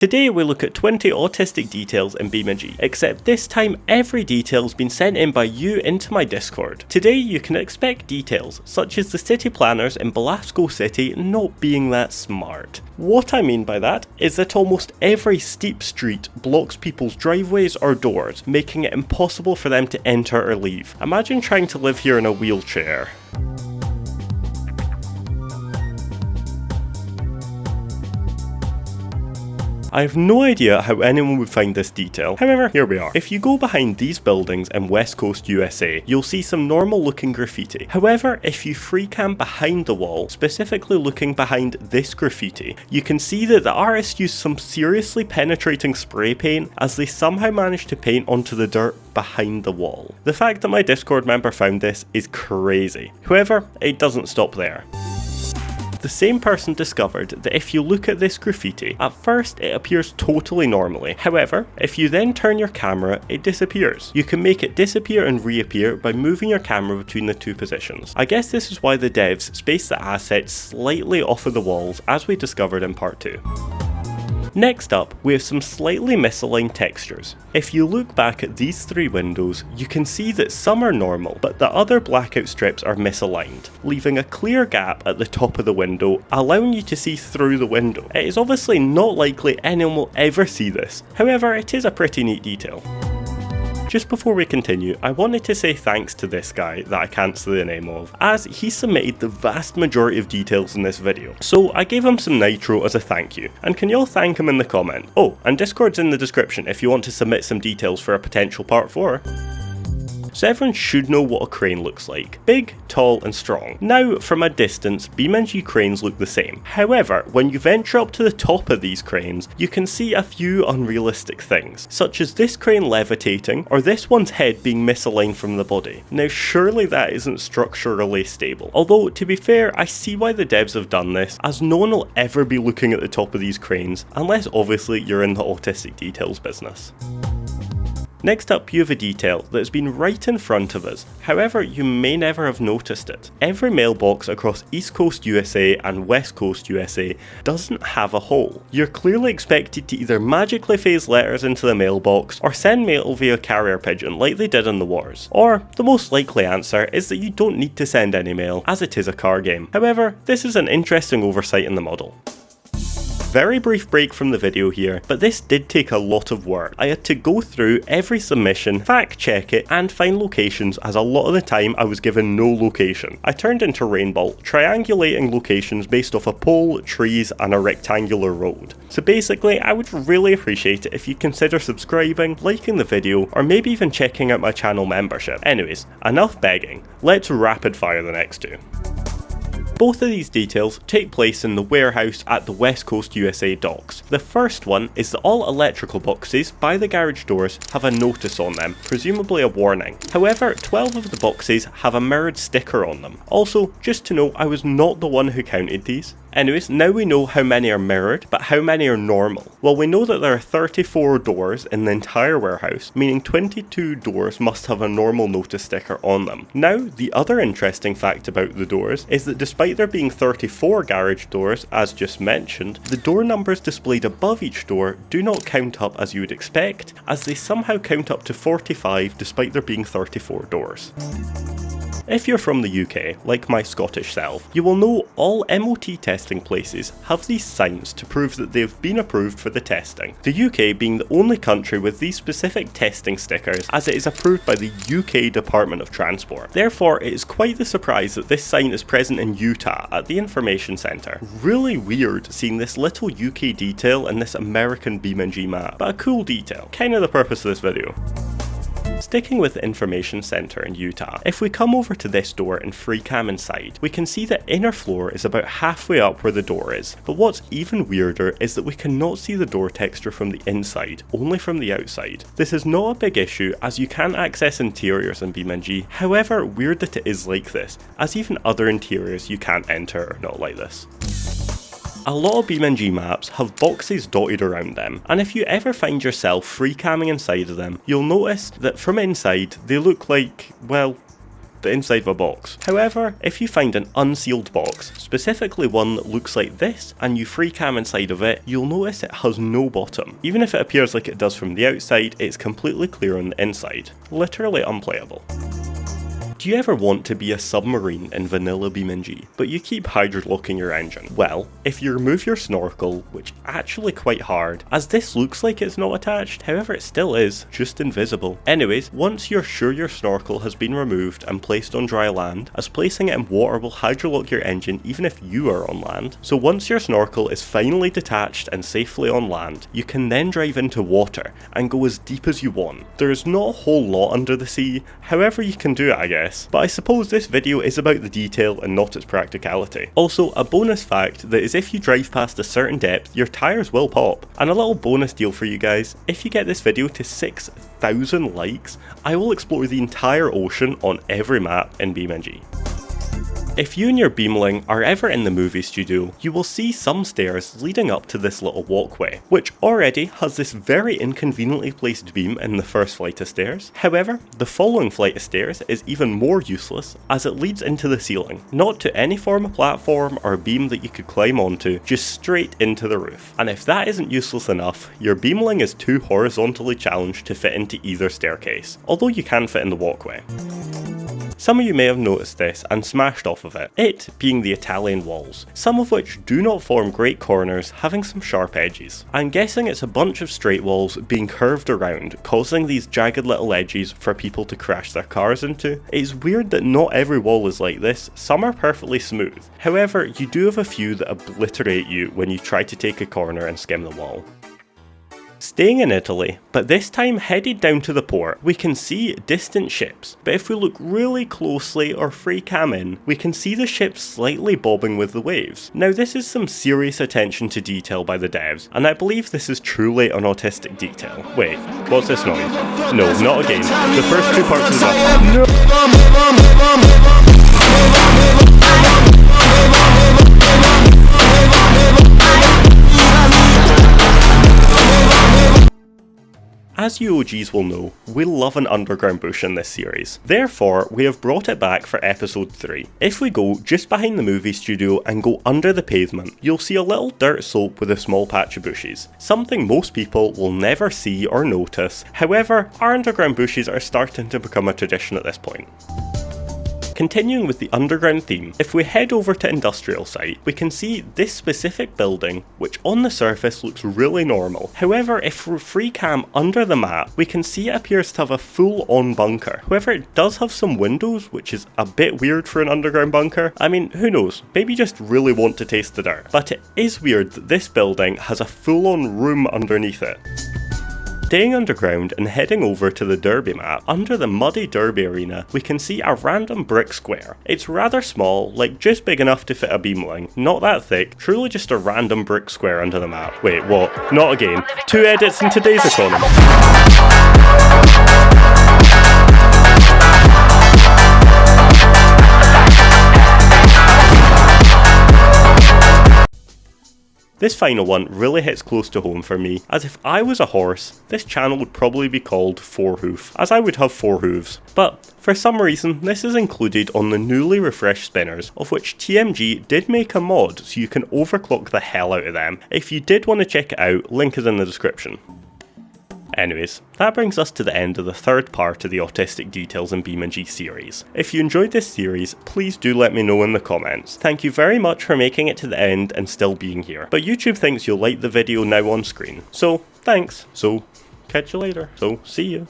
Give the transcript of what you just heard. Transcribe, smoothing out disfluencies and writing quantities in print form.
Today we look at 20 autistic details in BeamMP, except this time every detail's been sent in by you into my Discord. Today you can expect details, such as the city planners in Belasco City not being that smart. What I mean by that is that almost every steep street blocks people's driveways or doors, making it impossible for them to enter or leave. Imagine trying to live here in a wheelchair. I have no idea how anyone would find this detail, however here we are. If you go behind these buildings in West Coast USA, you'll see some normal looking graffiti. However, if you free cam behind the wall, specifically looking behind this graffiti, you can see that the artist used some seriously penetrating spray paint as they somehow managed to paint onto the dirt behind the wall. The fact that my Discord member found this is crazy. However, it doesn't stop there. The same person discovered that if you look at this graffiti, at first it appears totally normally. However, if you then turn your camera, it disappears. You can make it disappear and reappear by moving your camera between the two positions. I guess this is why the devs spaced the assets slightly off of the walls, as we discovered in part 2. Next up, we have some slightly misaligned textures. If you look back at these three windows, you can see that some are normal, but the other blackout strips are misaligned, leaving a clear gap at the top of the window, allowing you to see through the window. It is obviously not likely anyone will ever see this, however it is a pretty neat detail. Just before we continue, I wanted to say thanks to this guy that I can't say the name of, as he submitted the vast majority of details in this video. So I gave him some nitro as a thank you, and can you all thank him in the comment? Oh, and Discord's in the description if you want to submit some details for a potential part 4. So everyone should know what a crane looks like. Big, tall and strong. Now, from a distance, BeamMP cranes look the same. However, when you venture up to the top of these cranes, you can see a few unrealistic things, such as this crane levitating, or this one's head being misaligned from the body. Now surely that isn't structurally stable. Although, to be fair, I see why the devs have done this, as no one will ever be looking at the top of these cranes, unless obviously you're in the autistic details business. Next up, you have a detail that has been right in front of us, however you may never have noticed it. Every mailbox across East Coast USA and West Coast USA doesn't have a hole. You're clearly expected to either magically phase letters into the mailbox or send mail via carrier pigeon like they did in the wars. Or, the most likely answer is that you don't need to send any mail, as it is a car game. However, this is an interesting oversight in the model. Very brief break from the video here, but this did take a lot of work. I had to go through every submission, fact check it, and find locations, as a lot of the time I was given no location. I turned into Rainbow, triangulating locations based off a pole, trees, and a rectangular road. So basically, I would really appreciate it if you consider subscribing, liking the video, or maybe even checking out my channel membership. Anyways, enough begging, let's rapid fire the next two. Both of these details take place in the warehouse at the West Coast USA docks. The first one is that all electrical boxes by the garage doors have a notice on them, presumably a warning. However, 12 of the boxes have a mirrored sticker on them. Also, just to note, I was not the one who counted these. Anyways, now we know how many are mirrored, but how many are normal? Well, we know that there are 34 doors in the entire warehouse, meaning 22 doors must have a normal notice sticker on them. Now, the other interesting fact about the doors is that despite there being 34 garage doors, as just mentioned, the door numbers displayed above each door do not count up as you would expect, as they somehow count up to 45 despite there being 34 doors. If you're from the UK, like my Scottish self, you will know all MOT testing places have these signs to prove that they've been approved for the testing. The UK being the only country with these specific testing stickers, as it is approved by the UK Department of Transport. Therefore, it is quite the surprise that this sign is present in Utah at the Information Centre. Really weird seeing this little UK detail in this American BeamMP map, but a cool detail, kind of the purpose of this video. Sticking with the Information Centre in Utah, if we come over to this door and free cam inside, we can see the inner floor is about halfway up where the door is, but what's even weirder is that we cannot see the door texture from the inside, only from the outside. This is not a big issue as you can access interiors in BeamMP, however weird that it is like this, as even other interiors you can't enter are not like this. A lot of BeamMP maps have boxes dotted around them, and if you ever find yourself free camming inside of them, you'll notice that from inside they look like, well, the inside of a box. However, if you find an unsealed box, specifically one that looks like this, and you free cam inside of it, you'll notice it has no bottom. Even if it appears like it does from the outside, it's completely clear on the inside. Literally unplayable. Do you ever want to be a submarine in vanilla BeamNG, but you keep hydrolocking your engine? Well, if you remove your snorkel, which actually quite hard, as this looks like it's not attached, however it still is, just invisible. Anyways, once you're sure your snorkel has been removed and placed on dry land, as placing it in water will hydrolock your engine even if you are on land. So once your snorkel is finally detached and safely on land, you can then drive into water and go as deep as you want. There is not a whole lot under the sea, however you can do it I guess. But I suppose this video is about the detail and not its practicality. Also, a bonus fact that is if you drive past a certain depth, your tyres will pop. And a little bonus deal for you guys, if you get this video to 6,000 likes, I will explore the entire ocean on every map in BeamNG. If you and your beamling are ever in the movie studio, you will see some stairs leading up to this little walkway, which already has this very inconveniently placed beam in the first flight of stairs. However, the following flight of stairs is even more useless as it leads into the ceiling, not to any form of platform or beam that you could climb onto, just straight into the roof. And if that isn't useless enough, your beamling is too horizontally challenged to fit into either staircase, although you can fit in the walkway. Some of you may have noticed this and smashed off of it being the Italian walls, some of which do not form great corners, having some sharp edges. I'm guessing it's a bunch of straight walls being curved around, causing these jagged little edges for people to crash their cars into. It's weird that not every wall is like this, some are perfectly smooth. However, you do have a few that obliterate you when you try to take a corner and skim the wall. Staying in Italy, but this time headed down to the port, we can see distant ships, but if we look really closely or free cam in, we can see the ships slightly bobbing with the waves. Now this is some serious attention to detail by the devs, and I believe this is truly an autistic detail. Wait, what's this noise? No, not again. The first two parts of As you OGs will know, we love an underground bush in this series. Therefore, we have brought it back for episode 3. If we go just behind the movie studio and go under the pavement, you'll see a little dirt slope with a small patch of bushes. Something most people will never see or notice. However, our underground bushes are starting to become a tradition at this point. Continuing with the underground theme, if we head over to industrial site, we can see this specific building, which on the surface looks really normal. However, if we free cam under the map, we can see it appears to have a full-on bunker. However, it does have some windows, which is a bit weird for an underground bunker. I mean, who knows, maybe just really want to taste the dirt. But it is weird that this building has a full-on room underneath it. Staying underground and heading over to the derby map, under the muddy derby arena, we can see a random brick square. It's rather small, like just big enough to fit a beamling, not that thick, truly just a random brick square under the map. Wait, what? Not again. 2 edits in today's economy. This final one really hits close to home for me, as if I was a horse, this channel would probably be called Fourhoof, as I would have 4 hooves. But for some reason, this is included on the newly refreshed spinners, of which TMG did make a mod so you can overclock the hell out of them. If you did want to check it out, link is in the description. Anyways, that brings us to the end of the third part of the Autistic Details in BeamNG series. If you enjoyed this series, please do let me know in the comments. Thank you very much for making it to the end and still being here. But YouTube thinks you'll like the video now on screen. So, thanks. So, catch you later. So, see you.